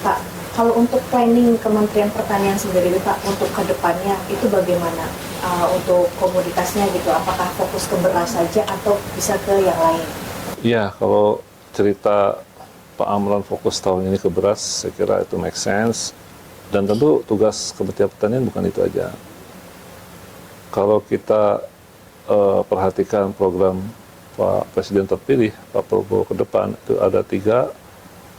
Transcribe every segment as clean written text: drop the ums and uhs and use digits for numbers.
Pak, kalau untuk planning Kementerian Pertanian sendiri Pak, untuk kedepannya itu bagaimana? Untuk komoditasnya gitu, apakah fokus ke beras saja atau bisa ke yang lain? Ya, kalau cerita Pak Amran fokus tahun ini ke beras, saya kira itu make sense. Dan tentu tugas Kementerian Pertanian bukan itu aja. Kalau kita perhatikan program Pak Presiden terpilih, Pak Prabowo ke depan, itu ada 3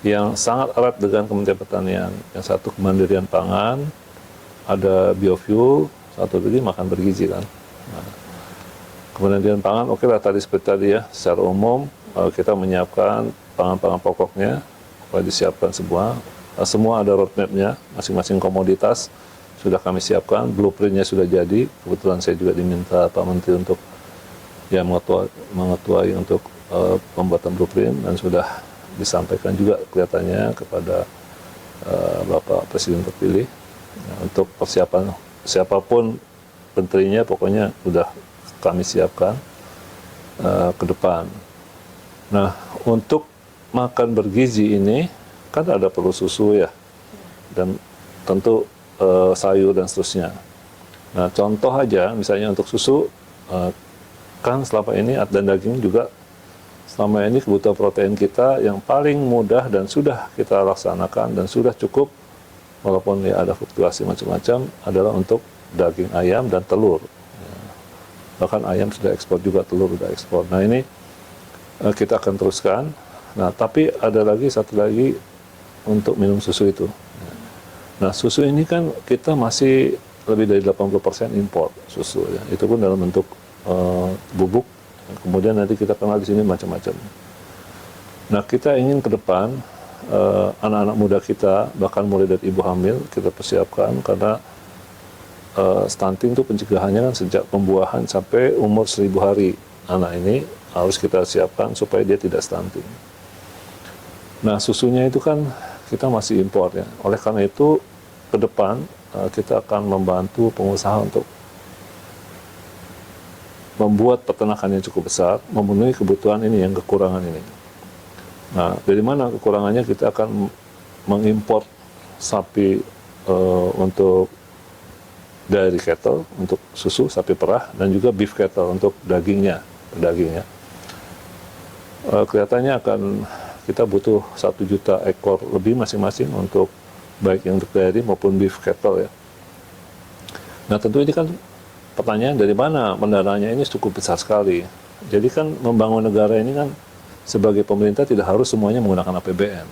yang sangat erat dengan Kementerian Pertanian. Yang satu kemandirian pangan, ada biofuel, satu lagi makan bergizi kan. Nah, kemandirian pangan, oke lah tadi seperti tadi ya, secara umum kita menyiapkan pangan-pangan pokoknya, supaya disiapkan semua. Semua ada roadmap-nya, masing-masing komoditas sudah kami siapkan, blueprint-nya sudah jadi. Kebetulan saya juga diminta Pak Menteri untuk ya mengetuai untuk pembuatan blueprint, dan sudah disampaikan juga kelihatannya kepada Bapak Presiden terpilih untuk persiapan siapapun menterinya, pokoknya sudah kami siapkan ke depan. Nah, untuk makan bergizi ini kan ada perlu susu ya, dan tentu sayur dan seterusnya. Nah, contoh aja misalnya untuk susu, kan selama ini dan daging juga, selama ini kebutuhan protein kita yang paling mudah dan sudah kita laksanakan dan sudah cukup, walaupun ya ada fluktuasi macam-macam, adalah untuk daging ayam dan telur. Bahkan ayam sudah ekspor juga, telur sudah ekspor. Nah, ini kita akan teruskan. Nah, tapi ada lagi satu lagi untuk minum susu itu. Nah, susu ini kan kita masih lebih dari 80% impor susu ya. Itu pun dalam bentuk bubuk. Kemudian nanti kita kenal di sini macam-macam. Nah, kita ingin ke depan anak-anak muda kita, bahkan mulai dari ibu hamil, kita persiapkan, karena stunting itu pencegahannya kan sejak pembuahan sampai umur 1000 hari. Anak ini harus kita siapkan supaya dia tidak stunting. Nah, susunya itu kan kita masih impor ya. Oleh karena itu, ke depan kita akan membantu pengusaha untuk membuat peternakan yang cukup besar, memenuhi kebutuhan ini, yang kekurangan ini. Nah, dari mana kekurangannya? Kita akan mengimpor sapi untuk dairy cattle, untuk susu, sapi perah, dan juga beef cattle untuk dagingnya. Kelihatannya akan kita butuh 1 juta ekor lebih masing-masing untuk baik yang untuk dairy maupun beef cattle ya. Nah, tentu ini kan pertanyaan dari mana pendanaannya, ini cukup besar sekali. Jadi kan membangun negara ini kan sebagai pemerintah tidak harus semuanya menggunakan APBN.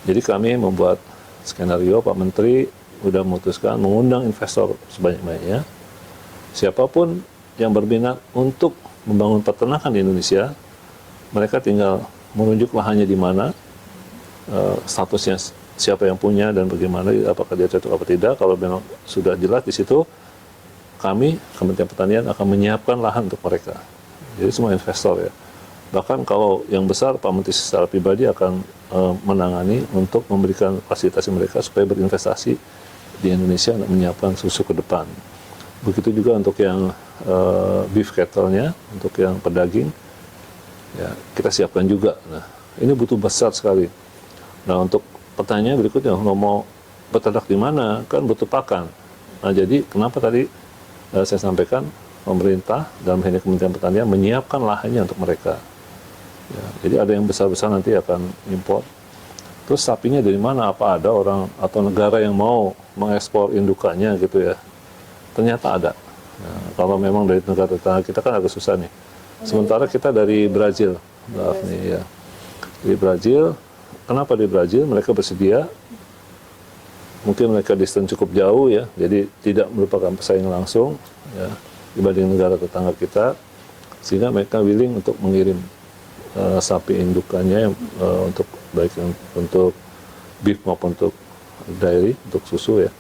Jadi kami membuat skenario, Pak Menteri sudah memutuskan mengundang investor sebanyak-banyaknya. Siapapun yang berminat untuk membangun peternakan di Indonesia, mereka tinggal menunjuk lahannya di mana, statusnya siapa yang punya dan bagaimana, apakah dia cocok apa tidak. Kalau memang sudah jelas di situ, kami, Kementerian Pertanian, akan menyiapkan lahan untuk mereka. Jadi semua investor ya. Bahkan kalau yang besar, Pak Menteri secara pribadi akan menangani untuk memberikan fasilitasi mereka supaya berinvestasi di Indonesia untuk menyiapkan susu ke depan. Begitu juga untuk yang beef cattle-nya, untuk yang pedaging, ya kita siapkan juga. Nah, ini butuh besar sekali. Nah, untuk pertanyaan berikutnya, mau beternak di mana? Kan butuh pakan. Nah, jadi kenapa tadi saya sampaikan pemerintah dalam hal ini Kementerian Pertanian menyiapkan lahannya untuk mereka. Ya, jadi ada yang besar-besar nanti akan impor. Terus sapinya dari mana? Apa ada orang atau negara yang mau mengekspor indukannya gitu ya? Ternyata ada. Nah, kalau memang dari negara tetangga kita kan agak susah nih. Sementara kita dari Brazil, maaf nih ya. Di Brazil, kenapa di Brazil? Mereka bersedia. Mungkin mereka distance cukup jauh ya, jadi tidak merupakan pesaing langsung ya dibanding negara tetangga kita, sehingga mereka willing untuk mengirim sapi indukannya untuk baik untuk beef maupun untuk dairy, untuk susu ya.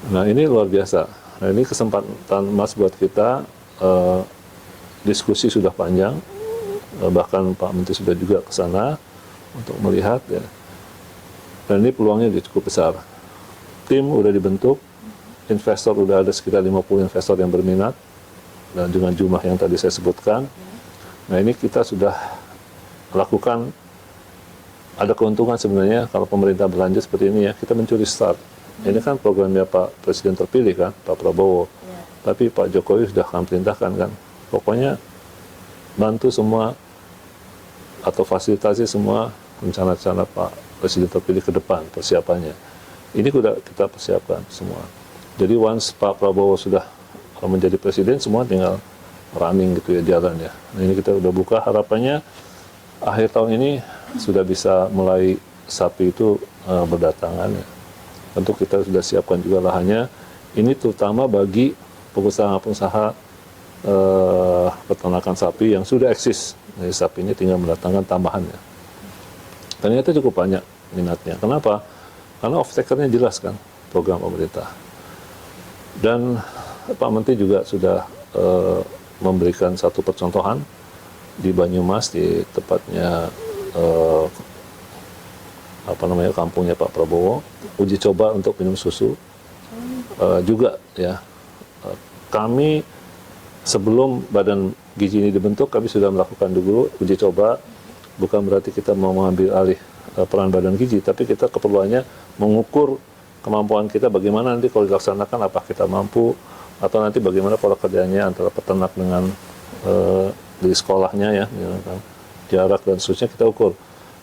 Nah, ini luar biasa. Nah, ini kesempatan emas buat kita. Diskusi sudah panjang, bahkan Pak Menteri sudah juga ke sana untuk melihat ya. Dan ini peluangnya cukup besar. Tim udah dibentuk, investor udah ada sekitar 50 investor yang berminat, dan dengan jumlah yang tadi saya sebutkan. Nah, ini kita sudah lakukan ada keuntungan sebenarnya kalau pemerintah berlanjut seperti ini ya, kita mencuri start. Ini kan programnya Pak Presiden terpilih kan, Pak Prabowo. Ya. Tapi Pak Jokowi sudah kami perintahkan kan, pokoknya bantu semua atau fasilitasi semua rencana-rencana Pak Presiden terpilih ke depan persiapannya. Ini sudah kita persiapkan semua. Jadi once Pak Prabowo sudah menjadi presiden, semua tinggal running gitu ya jalannya. Nah ini kita udah buka, harapannya akhir tahun ini sudah bisa mulai sapi itu berdatangan ya. Tentu kita sudah siapkan juga lahannya. Ini terutama bagi pengusaha-pengusaha peternakan sapi yang sudah eksis. Jadi sapi ini tinggal mendatangkan tambahannya. Ternyata cukup banyak minatnya. Kenapa? Karena off-takernya jelas kan program pemerintah. Dan Pak Menteri juga sudah memberikan satu percontohan di Banyumas, di tepatnya kampungnya Pak Prabowo, uji coba untuk minum susu juga ya. Kami sebelum Badan Gizi ini dibentuk, kami sudah melakukan dulu uji coba. Bukan berarti kita mau mengambil alih peran Badan Gizi, tapi kita keperluannya mengukur kemampuan kita bagaimana nanti kalau dilaksanakan, apa kita mampu, atau nanti bagaimana pola kerjanya antara peternak dengan di sekolahnya ya, kan. Jarak dan seterusnya kita ukur.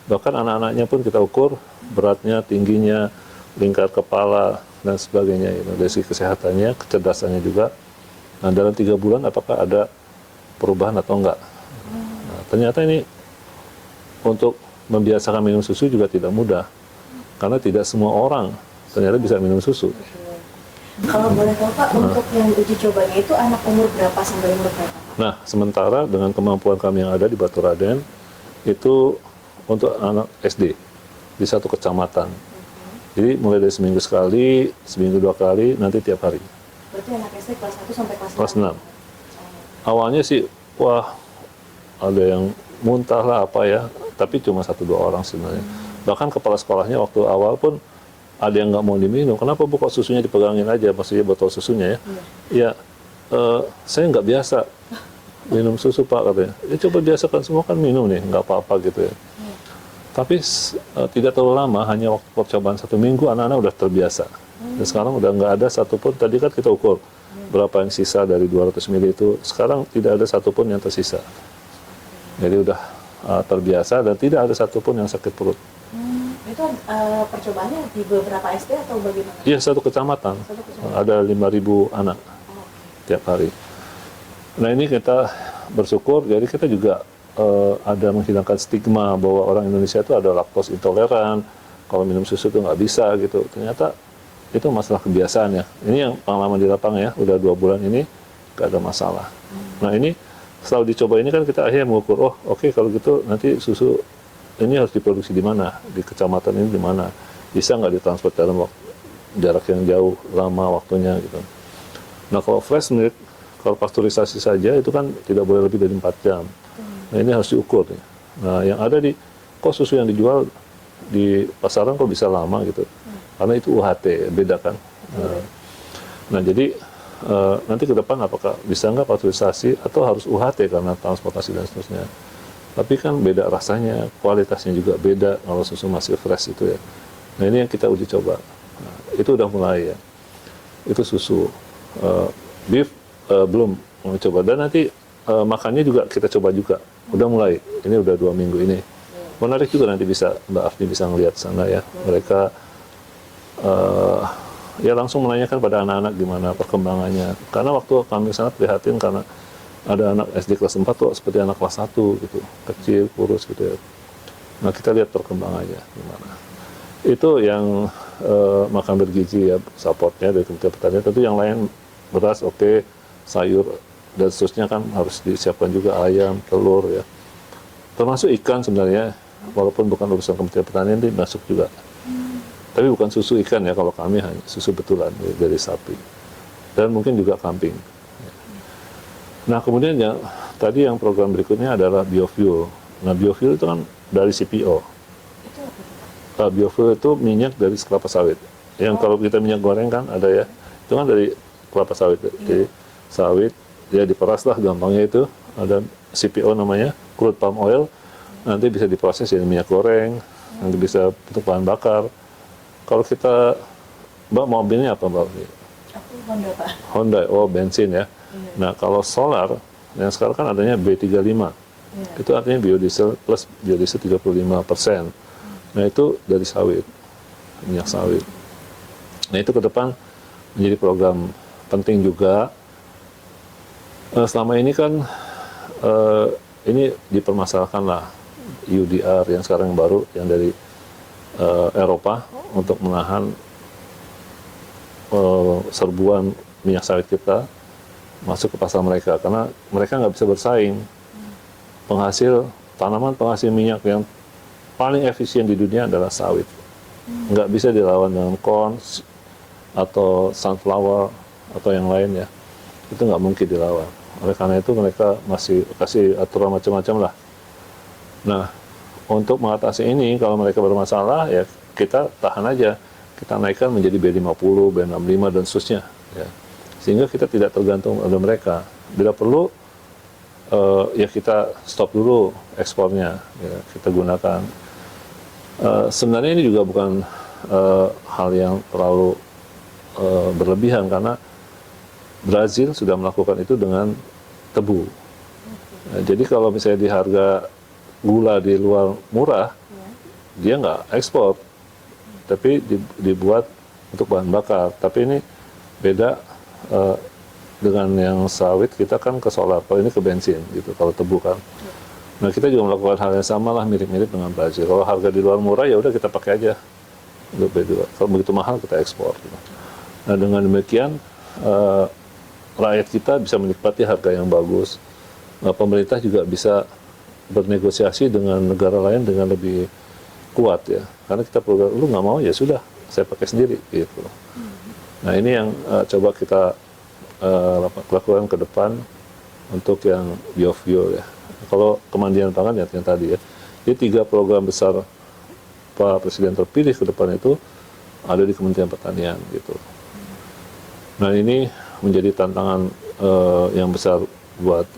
Bahkan anak-anaknya pun kita ukur beratnya, tingginya, lingkar kepala dan sebagainya. Dari segi kesehatannya, kecerdasannya juga. Nah dalam 3 bulan apakah ada perubahan atau enggak? Nah, ternyata ini untuk membiasakan minum susu juga tidak mudah, karena tidak semua orang ternyata bisa minum susu. Kalau boleh tahu Pak, untuk yang uji cobanya itu anak umur berapa sampai umur berapa? Nah, sementara dengan kemampuan kami yang ada di Batu Raden, itu untuk anak SD di satu kecamatan. Jadi mulai dari seminggu sekali, seminggu 2 kali, nanti tiap hari. Berarti anak SD kelas 1 sampai Kelas 6. Awalnya sih, wah ada yang muntah lah apa ya, tapi cuma 1-2 orang sebenarnya. Bahkan kepala sekolahnya waktu awal pun ada yang nggak mau diminum. Kenapa Bu kok susunya dipegangin aja, maksudnya botol susunya ya? Ya, saya nggak biasa minum susu Pak katanya. Ya coba biasakan semua kan minum nih, nggak apa-apa gitu ya. Tapi tidak terlalu lama, hanya waktu percobaan 1 minggu anak-anak udah terbiasa. Dan sekarang udah nggak ada satupun, tadi kan kita ukur berapa yang sisa dari 200 ml itu, sekarang tidak ada satupun yang tersisa. Jadi udah terbiasa dan tidak ada satupun yang sakit perut. Itu percobaannya di beberapa SD atau bagaimana? Iya, satu kecamatan. Ada 5.000 anak tiap hari. Nah ini kita bersyukur, jadi kita juga ada menghilangkan stigma bahwa orang Indonesia itu ada laktos intoleran, kalau minum susu itu nggak bisa gitu. Ternyata itu masalah kebiasaan ya. Ini yang pengalaman di lapangan ya, udah 2 bulan ini nggak ada masalah. Nah ini setelah dicoba ini kan kita akhirnya mengukur, oh oke, kalau gitu nanti susu ini harus diproduksi di mana, di kecamatan ini di mana, bisa nggak ditransport dalam jarak yang jauh, lama waktunya gitu. Nah kalau fresh milk, kalau pasteurisasi saja itu kan tidak boleh lebih dari 4 jam. Nah ini harus diukur ya. Nah yang ada kok susu yang dijual di pasaran kok bisa lama gitu, karena itu UHT, beda kan. Nah jadi nanti ke depan apakah bisa nggak pasteurisasi atau harus UHT karena transportasi dan seterusnya. Tapi kan beda rasanya, kualitasnya juga beda kalau susu masih fresh itu ya. Nah ini yang kita uji coba. Nah, itu udah mulai ya. Itu susu. Beef belum mencoba. Dan nanti makannya juga kita coba juga. Udah mulai. Ini udah 2 minggu ini. Menarik juga nanti bisa Mbak Afni bisa ngelihat sana ya. Mereka ya langsung menanyakan pada anak-anak gimana perkembangannya. Karena waktu kami sana prihatin karena ada anak SD kelas 4 tuh seperti anak kelas 1 gitu, kecil, kurus gitu ya. Nah kita lihat perkembangannya gimana. Itu yang makan bergizi ya, supportnya dari Kementerian Pertanian. Tentu yang lain beras oke, sayur dan seterusnya kan harus disiapkan juga, ayam, telur ya. Termasuk ikan sebenarnya, walaupun bukan urusan Kementerian Pertanian, ini masuk juga. Tapi bukan susu ikan ya, kalau kami hanya susu betulan dari sapi. Dan mungkin juga kambing. Nah kemudian tadi yang program berikutnya adalah biofuel. Nah biofuel itu kan dari CPO. Biofuel itu minyak dari kelapa sawit. Yang kalau kita minyak goreng kan ada ya, itu kan dari kelapa sawit. Jadi sawit ya diperas lah gampangnya itu, ada CPO namanya, crude palm oil. Nanti bisa diproses jadi minyak goreng, nanti bisa untuk bahan bakar. Kalau kita, Mbak mobilnya apa Mbak? Aku Honda Pak. Honda, oh bensin ya. Iya. Nah kalau solar, yang sekarang kan adanya B35, Iya. itu artinya biodiesel plus biodiesel 35%. Nah itu dari sawit, minyak sawit. Nah itu ke depan menjadi program penting juga. Selama ini kan ini dipermasalahkan lah UDR yang sekarang yang baru yang dari Eropa untuk menahan serbuan minyak sawit kita masuk ke pasar mereka karena mereka nggak bisa bersaing. Tanaman penghasil minyak yang paling efisien di dunia adalah sawit. Nggak bisa dilawan dengan corn atau sunflower atau yang lain ya. Itu nggak mungkin dilawan. Oleh karena itu mereka masih kasih aturan macam-macam lah. Nah, untuk mengatasi ini kalau mereka bermasalah ya kita tahan aja. Kita naikkan menjadi B50, B65 dan seterusnya ya. Sehingga kita tidak tergantung pada mereka. Bila perlu ya kita stop dulu ekspornya ya, kita gunakan. Sebenarnya ini juga bukan hal yang terlalu berlebihan karena Brazil sudah melakukan itu dengan tebu. Nah, jadi kalau misalnya di harga gula di luar murah, dia nggak ekspor, tapi dibuat untuk bahan bakar. Tapi ini beda dengan yang sawit, kita kan ke solar, kalau ini ke bensin gitu, kalau tebu kan. Nah kita juga melakukan hal yang sama lah, mirip-mirip dengan Brazil. Kalau harga di luar murah ya udah kita pakai aja untuk B2. Kalau begitu mahal kita ekspor. Gitu. Nah dengan demikian rakyat kita bisa menikmati harga yang bagus. Nah, pemerintah juga bisa bernegosiasi dengan negara lain dengan lebih kuat ya. Karena kita program, lu nggak mau ya sudah, saya pakai sendiri gitu. Nah ini yang coba kita lakukan ke depan untuk yang biofuel ya. Kalau kemandirian pangan ya yang tadi ya. Jadi 3 program besar Pak Presiden terpilih ke depan itu ada di Kementerian Pertanian gitu. Nah ini menjadi tantangan yang besar buat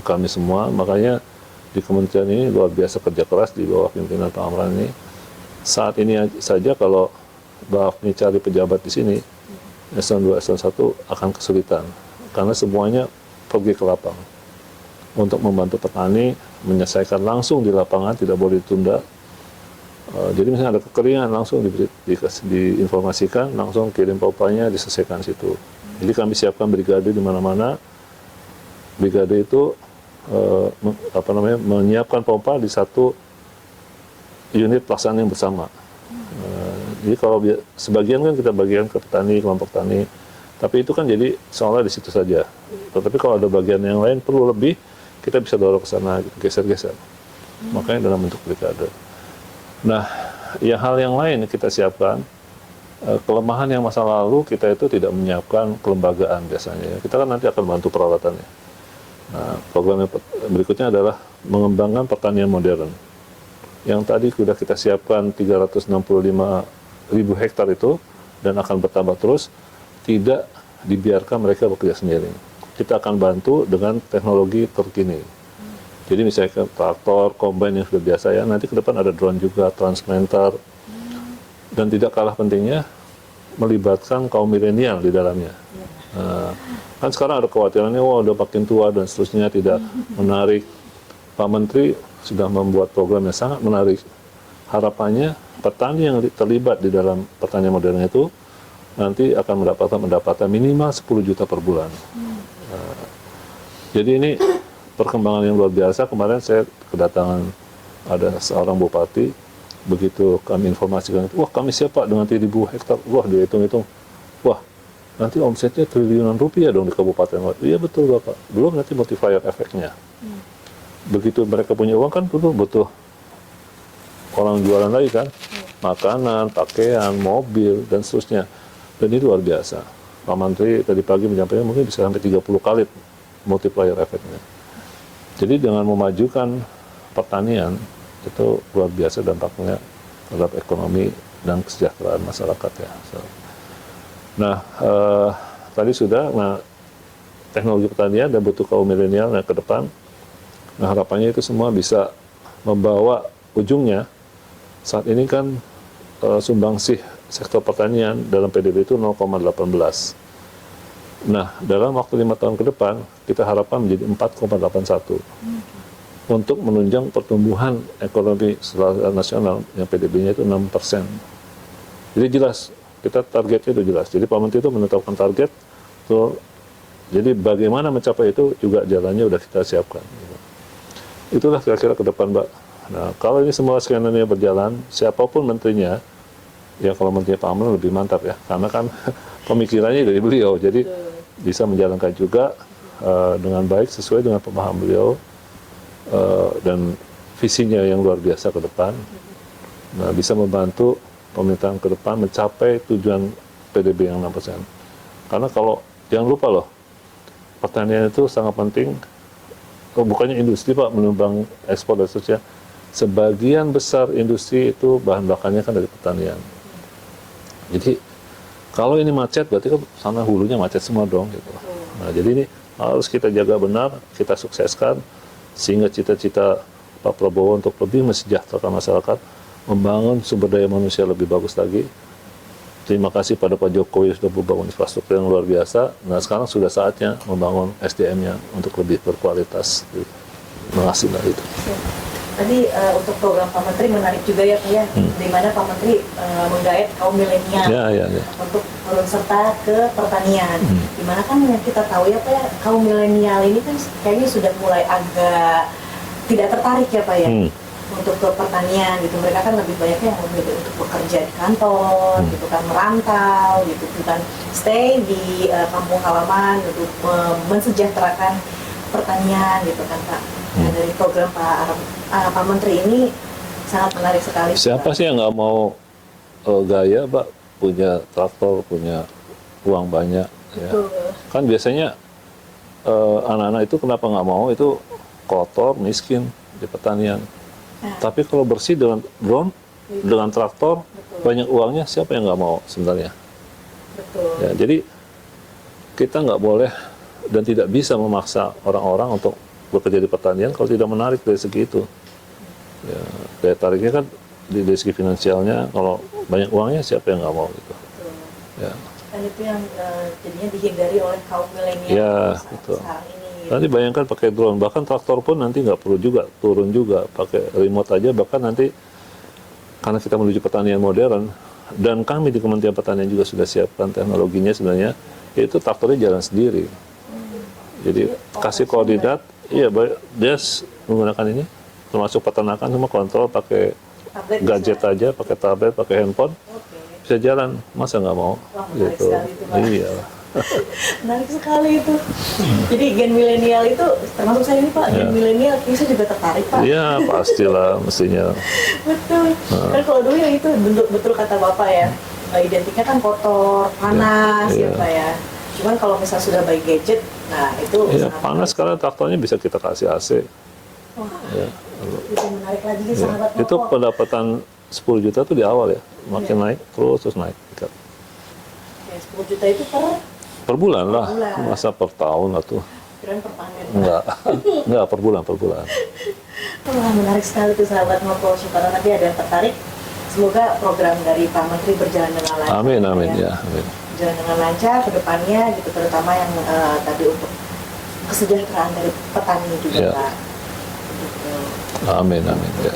kami semua. Makanya di Kementerian ini luar biasa kerja keras di bawah pimpinan Pak Amran ini. Saat ini saja kalau Mbak Afni cari pejabat di sini, eselon 2, eselon 1 akan kesulitan. Karena semuanya pergi ke lapangan untuk membantu petani menyelesaikan langsung di lapangan, tidak boleh ditunda. Jadi misalnya ada kekeringan langsung diinformasikan, langsung kirim pompanya diselesaikan situ. Jadi kami siapkan brigade di mana-mana. Brigade itu menyiapkan pompa di satu unit pelaksanaan yang bersama. Jadi kalau sebagian kan kita bagian ke petani, kelompok tani, tapi itu kan jadi seolah di situ saja. Tetapi kalau ada bagian yang lain perlu lebih, kita bisa dorong ke sana, geser-geser. Makanya dalam bentuk brigade. Nah, ya hal yang lain kita siapkan, kelemahan yang masa lalu kita itu tidak menyiapkan kelembagaan biasanya. Kita kan nanti akan bantu peralatannya. Nah, program yang berikutnya adalah mengembangkan pertanian modern. Yang tadi sudah kita siapkan 365.000 hektar itu, dan akan bertambah terus, tidak dibiarkan mereka bekerja sendiri. Kita akan bantu dengan teknologi terkini. Jadi misalnya traktor, combine yang sudah biasa ya, nanti ke depan ada drone juga, transplanter, dan tidak kalah pentingnya melibatkan kaum milenial di dalamnya. Kan sekarang ada kekhawatirannya, wah udah makin tua dan seterusnya tidak menarik. Pak Menteri sudah membuat program yang sangat menarik. Harapannya petani yang terlibat di dalam pertanian modern itu nanti akan mendapatkan pendapatan minimal 10 juta per bulan. Jadi ini perkembangan yang luar biasa. Kemarin saya kedatangan ada seorang bupati, begitu kami informasikan, wah kami siap Pak dengan 3.000 hektar, wah dihitung-hitung, wah nanti omsetnya triliunan rupiah dong di kabupaten. Iya betul Bapak, belum nanti multiplier efeknya. Begitu mereka punya uang kan butuh orang jualan lagi kan, makanan, pakaian, mobil, dan seterusnya. Dan itu luar biasa. Pak Menteri tadi pagi menyampaikan mungkin bisa sampai 30 kali multiplier efeknya. Jadi dengan memajukan pertanian, itu luar biasa dampaknya terhadap ekonomi dan kesejahteraan masyarakat ya. Nah, tadi sudah, teknologi pertanian dan butuh kaum milenial yang ke depan. Nah, harapannya itu semua bisa membawa ujungnya Saat ini kan sumbangsih sektor pertanian dalam PDB itu 0,18. Nah, dalam waktu 5 tahun ke depan, kita harapkan menjadi 4,81 untuk menunjang pertumbuhan ekonomi nasional yang PDB-nya itu 6%. Jadi jelas, kita targetnya itu jelas. Jadi Pak Menteri itu menetapkan target, tuh, jadi bagaimana mencapai itu juga jalannya udah kita siapkan. Itulah kira-kira ke depan, Mbak. Nah, kalau ini semua skenario berjalan, siapapun menterinya, ya kalau menterinya Pak Amran lebih mantap ya, karena kan pemikirannya dari beliau, jadi bisa menjalankan juga dengan baik sesuai dengan pemahaman beliau dan visinya yang luar biasa ke depan. Nah, bisa membantu pemerintahan ke depan mencapai tujuan PDB yang 6%. Karena kalau, jangan lupa loh, pertanian itu sangat penting. Bukannya industri Pak menyumbang ekspor dan seterusnya. Sebagian besar industri itu bahan bakarnya kan dari pertanian. Jadi kalau ini macet berarti kan sana hulunya macet semua dong gitu. Nah, jadi ini harus kita jaga benar, kita sukseskan sehingga cita-cita Pak Prabowo untuk lebih mensejahterakan masyarakat, membangun sumber daya manusia lebih bagus lagi. Terima kasih pada Pak Jokowi sudah membangun infrastruktur yang luar biasa. Nah, sekarang sudah saatnya membangun SDM-nya untuk lebih berkualitas. Terima kasih Mbak itu. Tadi untuk program Pak Menteri menarik juga ya Pak ya, di mana Pak Menteri menggait kaum milenial untuk turun serta ke pertanian. Dimana kan yang kita tahu ya Pak ya, kaum milenial ini kan kayaknya sudah mulai agak tidak tertarik ya Pak ya untuk ke pertanian gitu. Mereka kan lebih banyak yang memilih untuk bekerja di kantor gitu kan, merantau gitu kan, stay di kampung halaman untuk mensejahterakan pertanian gitu kan Pak. Nah, dari program Pak Menteri ini sangat menarik sekali. Siapa sih yang nggak mau gaya, Pak, punya traktor, punya uang banyak? Ya. Kan biasanya anak-anak itu kenapa nggak mau, itu kotor, miskin di pertanian. Tapi kalau bersih dengan drone, dengan traktor, banyak uangnya, siapa yang nggak mau sebenarnya? Ya, jadi kita nggak boleh dan tidak bisa memaksa orang-orang untuk bekerja di pertanian kalau tidak menarik dari segi itu. Ya, daya tariknya kan dari segi finansialnya, kalau banyak uangnya siapa yang nggak mau gitu. Ya. Dan itu yang jadinya dihindari oleh kaum milenial Ya, betul. saat ini. Nanti bayangkan pakai drone, bahkan traktor pun nanti nggak perlu juga, turun juga, pakai remote aja, bahkan nanti karena kita menuju pertanian modern, dan kami di Kementerian Pertanian juga sudah siapkan teknologinya sebenarnya, yaitu traktornya jalan sendiri. Jadi kasih koordinat, iya dia menggunakan ini, termasuk peternakan semua kontrol pakai gadget aja, pakai tablet, pakai handphone, bisa jalan, masa nggak mau? Wah, gitu. Iya. Menarik sekali itu. Jadi gen milenial itu termasuk saya ini Pak, gen milenial saya juga tertarik Pak. Iya pastilah mestinya. Betul. Kan kalau dulu ya itu betul kata Bapak ya, identiknya kan kotor, panas ya Pak ya. Cuman kalau misalnya sudah by gadget, nah itu panas karena traktornya bisa kita kasih AC. Wah, itu menarik lagi sahabat Itu pendapatan 10 juta tuh di awal ya, makin naik terus naik. Ya, 10 juta itu per bulan lah, masa per tahun lah tuh. Kirain per panen. Enggak per bulan. Wah, menarik sekali tuh sahabat Ngobrol Syukur. Nanti ada yang tertarik, semoga program dari Pak Menteri berjalan dengan lancar. Amin, ya. Amin. Berjalan dengan lancar ke depannya gitu, terutama yang tadi untuk kesejahteraan dari petani juga Pak. Gitu. Amin, ya.